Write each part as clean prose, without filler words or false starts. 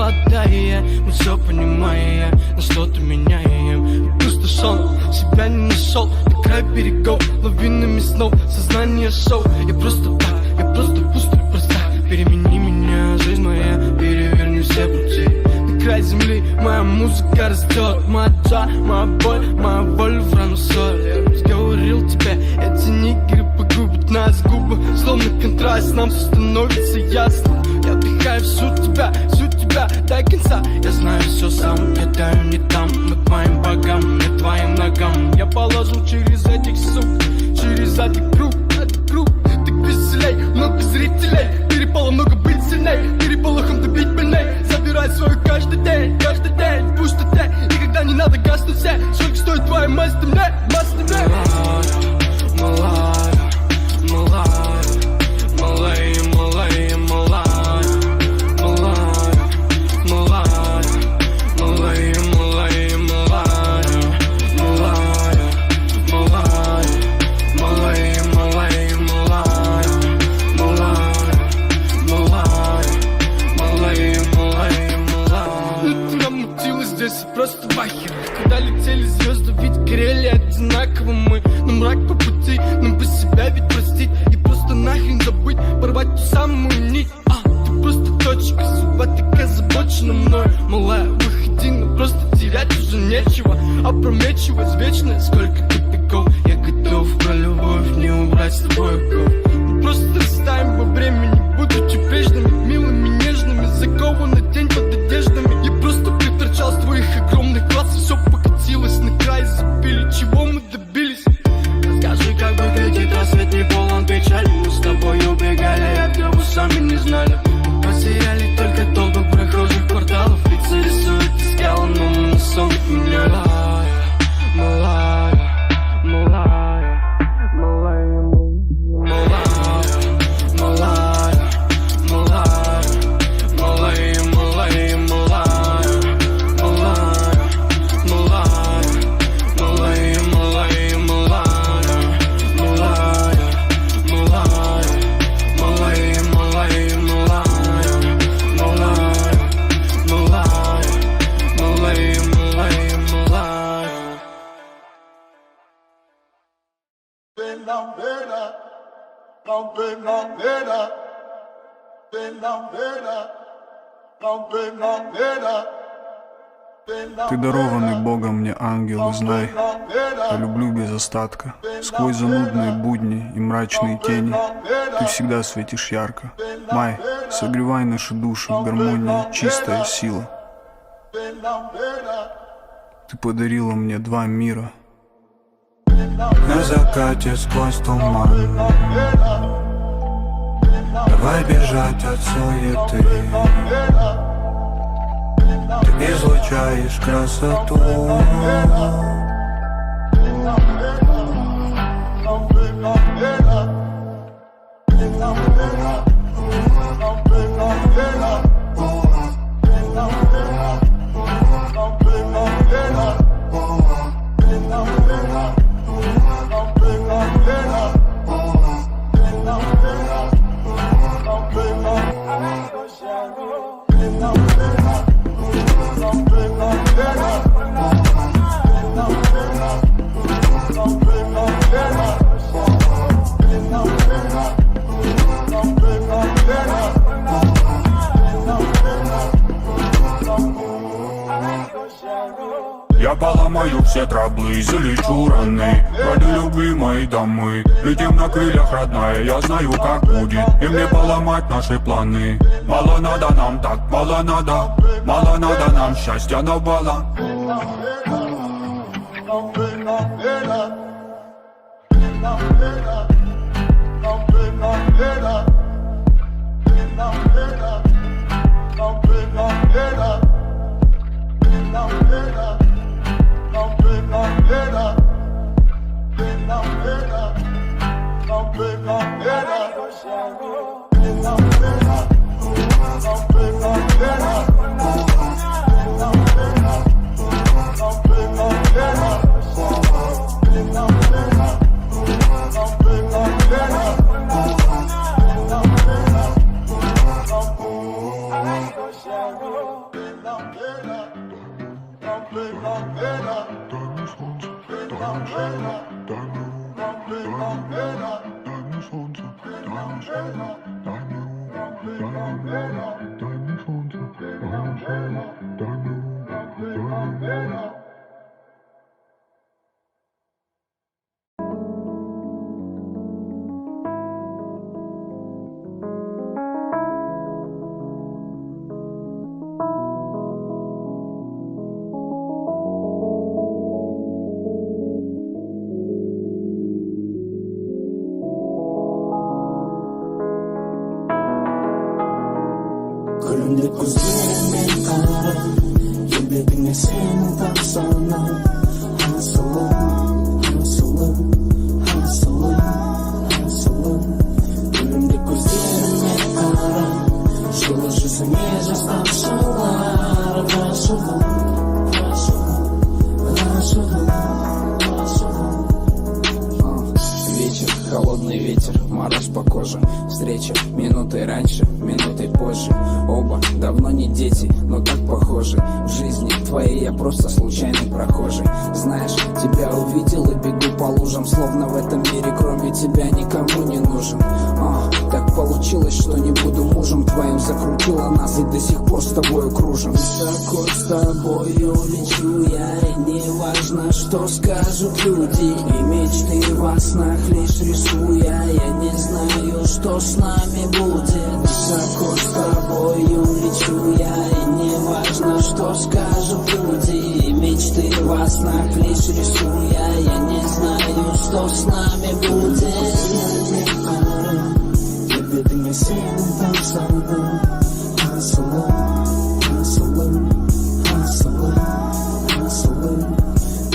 молодая, мы все понимаем, на что-то меняем. Пустошен, себя не нашел, на край берегов, лавинами снов, сознание шоу. Я просто пустой, просто перемени меня, жизнь моя, переверни все пути. На край земли моя музыка растет, моя джа, моя боль, моя воля в рану соль. Я говорил тебе, эти нигеры погубят нас, губы, словно контраст, нам все становится ясно. Я вдыхаю всю тебя до конца. Я знаю все сам, летаю не там, мы твоим богам, не твоим ногам. Я положу через этих сук, через этот круг, так веселей, много зрителей, перепало много быть сильней, переполохом добить больней. Забирай свою каждый день, пусть ты никогда не надо гаснуть все. Сколько стоит твоя масть мне, просто вахер. Когда летели звезды, ведь горели одинаково мы. Но мрак по пути, нам бы себя ведь простить и просто нахрен забыть, порвать ту самую нить. Ты просто точка, судьба так озабочена мной. Малая, выходи, но просто терять уже нечего. Опрометчиво, извечное, сколько тупиков. Я готов про любовь не убрать с тобой ков. Мы просто растаем во времени, будучи прежними, милыми, нежными, закованы день под одеждами. Я просто приторчал с твоих огромных глаз, и все покатилось на край, забили, чего мы добились. Скажи, как выглядит рассвет, не полон печали. Мы с тобой убегали, от кого сами не знали. Потеряли только толпы прохожих кварталов. Лица рисуют из скалы, но мы на сон меня. Ты дарованный Богом мне ангел, и знай, я люблю без остатка. Сквозь занудные будни и мрачные тени ты всегда светишь ярко. Май, согревай наши души в гармонии, чистая сила. Ты подарила мне два мира. На закате сквозь туман, давай бежать от суеты. Ты излучаешь красоту. Я поломаю все траблы, залечу раны ради любимой дамы. Летим на крыльях, родная, я знаю, как будет, и мне поломать наши планы. Мало надо нам так, мало надо нам счастья навала. Gülümde gözlerime kara Yüreğime senin taksana Nasılım, nasılım, nasılım, nasılım Gülümde gözlerime kara Жылы жүзіңе жастан шалар Ғашығым, ғашығым, ғашығым, ғашығым Вечер, холодный ветер, мороз по коже Встреча минутой раньше, минутой позже Оба давно не дети, но так похожи В жизни твоей я просто случайный прохожий Знаешь, тебя увидел и бегу по лужам Словно в этом мире кроме тебя никому не нужен Так получилось, что не буду мужем твоим Закрутила нас и до сих пор с тобою кружим Высоко с тобою лечу я И не важно, что скажут люди И мечты во снах лишь рисуя Я не знаю, что с нами будет Высоко с тобою лечу я И не важно, что скажут люди И мечты во снах лишь рисуя Я не знаю, что с нами будет Yüreğime senin taksana Nasılım, nasılım, nasılım, nasılım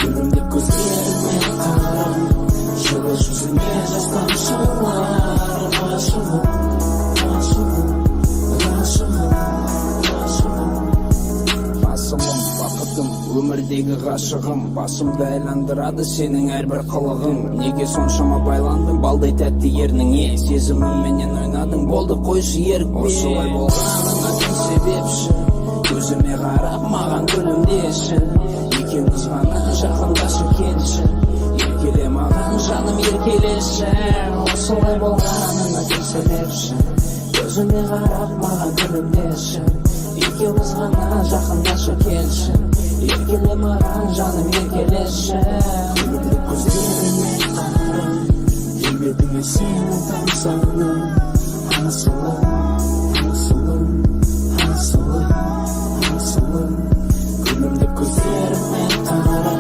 Gülümde gözlerime kara Жылы жүзіңе жастан шалар Ғашығым, ғашығым, ғашығым, ғашығым Асылым, бақытым, өмірдегі ғашығым Басымды айландырады сенің әрбір қылығың Неге соншама байландың балдай тәтті ерніңе Сезімімменен ойнадың болды қойшы ерікпе Осылай болғаныңа кім себепші Көзіме қарап маған күлімдеші Екеуміз ғана жақындашы келші Еркеле маған жаным еркелеші Осылай болғаныңа кім себепші Көзіме қарап маған күлімдеші Екеуміз ғана жақындашы келші Еркеле маған жаным еркелеші Күлімді көздеріме қара Келбетіңе сенің тамсана Асылым, асылым, асылым, асылым Күлімді көздеріме қара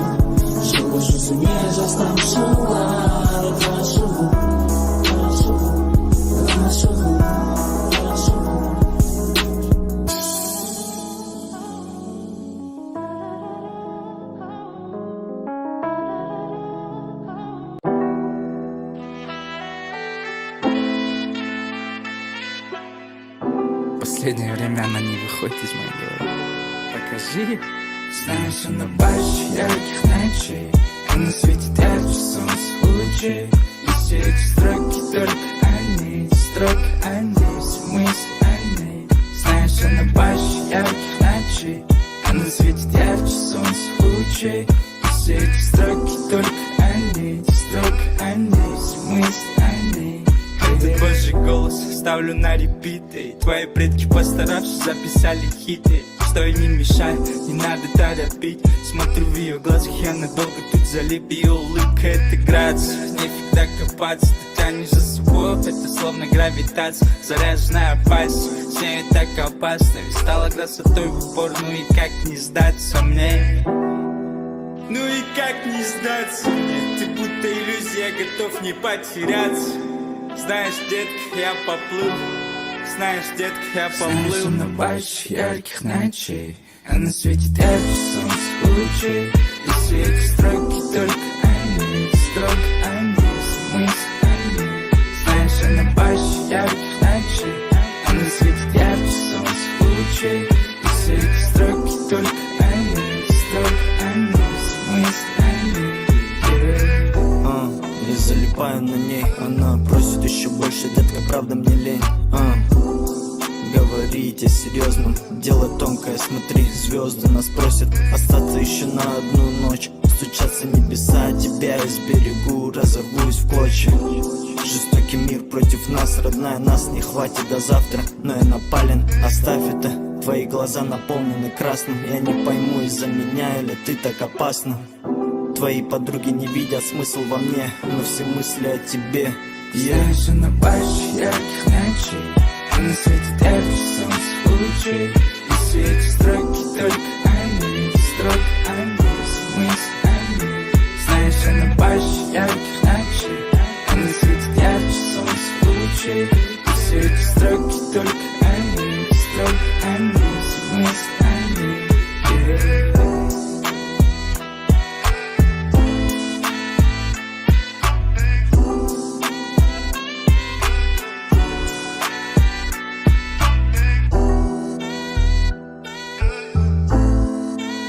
Жылы жүзіңе жастан шалар Ғашығым, ғашығым, ғашығым, ғашығым Последнее время она не выходит из моей головы. Покажи. Знаешь, она больше ярких ночей, а на свете ярче солнце лучей. И все эти строки только о ней, строки о ней, смысл о ней. Знаешь, она больше ярких ночей, а на свете ярче солнце лучей. И все эти строки только о ней, строки о ней, смысл о ней. Это Божий голос ставлю на репиты. Твои предки, постаравшись, записали хиты. Стой, не мешай, не надо торопить. Смотрю в ее глазах, я надолго тут залип. Ее улыбка — это грация, нефиг докопаться. Ты тянешь за собой, это словно гравитация. Заряженная опасность, с ней так опасно. Ведь стала красотой в упор, ну и как не сдаться мне? Ну и как не сдаться мне? Ты будто иллюзия, готов не потеряться. Знаешь, детка, я поплыл. Знаешь, детка, я поплыл. Знаешь, она больше ярких ночей, а на свете ярче солнце лучей. И все эти строки только о ней, строки о ней, смысл о ней. Знаешь, она больше ярких ночей, а на свете ярче солнце лучей. И все эти строки только о ней, строки о ней, смысл о ней. Я залипаю на ней, она просит еще больше, детка, правда мне лень. Говорить о серьезном, дело тонкое, смотри, звезды нас просят остаться еще на одну ночь. Стучатся небеса, тебя из берегу разорвусь в клочья. Жестокий мир против нас, родная, нас не хватит до завтра. Но я напален, оставь это. Твои глаза наполнены красным. Я не пойму, из-за меня или ты так опасна. Твои подруги не видят смысл во мне, но все мысли о тебе. Я же на базе ярких ночей, а на свете ярче солнце лучей. И светят строки только они, строк они, смысл они. Знаешь, я на базе ярких ночей, а на свете ярче солнце лучей. И светят строки только они, строк они.